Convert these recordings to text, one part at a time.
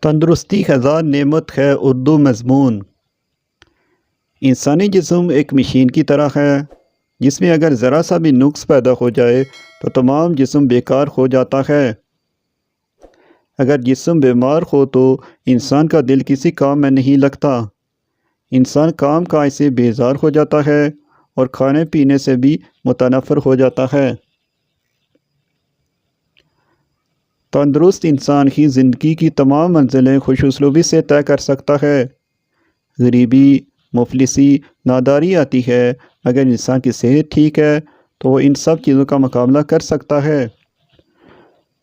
تندرستی ہزار نعمت ہے اردو مضمون۔ انسانی جسم ایک مشین کی طرح ہے جس میں اگر ذرا سا بھی نقص پیدا ہو جائے تو تمام جسم بیکار ہو جاتا ہے۔ اگر جسم بیمار ہو تو انسان کا دل کسی کام میں نہیں لگتا، انسان کام کاج سے بیزار ہو جاتا ہے اور کھانے پینے سے بھی متنفر ہو جاتا ہے۔ تندرست انسان ہی زندگی کی تمام منزلیں خوش اسلوبی سے طے کر سکتا ہے۔ غریبی، مفلسی، ناداری آتی ہے، اگر انسان کی صحت ٹھیک ہے تو وہ ان سب چیزوں کا مقابلہ کر سکتا ہے۔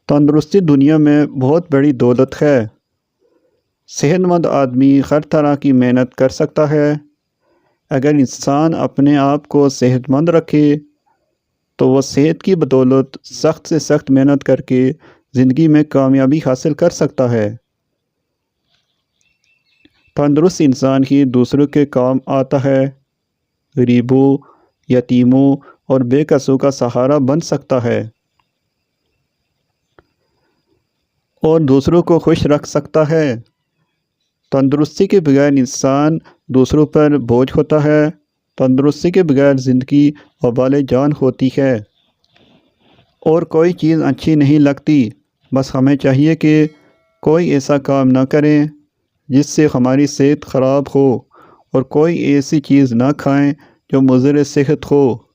تندرستی دنیا میں بہت بڑی دولت ہے۔ صحت مند آدمی ہر طرح کی محنت کر سکتا ہے۔ اگر انسان اپنے آپ کو صحت مند رکھے تو وہ صحت کی بدولت سخت سے سخت محنت کر کے زندگی میں کامیابی حاصل کر سکتا ہے۔ تندرست انسان ہی دوسروں کے کام آتا ہے، غریبوں، یتیموں اور بے کسوں کا سہارا بن سکتا ہے اور دوسروں کو خوش رکھ سکتا ہے۔ تندرستی کے بغیر انسان دوسروں پر بوجھ ہوتا ہے۔ تندرستی کے بغیر زندگی وبال جان ہوتی ہے اور کوئی چیز اچھی نہیں لگتی۔ بس ہمیں چاہیے کہ کوئی ایسا کام نہ کریں جس سے ہماری صحت خراب ہو اور کوئی ایسی چیز نہ کھائیں جو مضر صحت ہو۔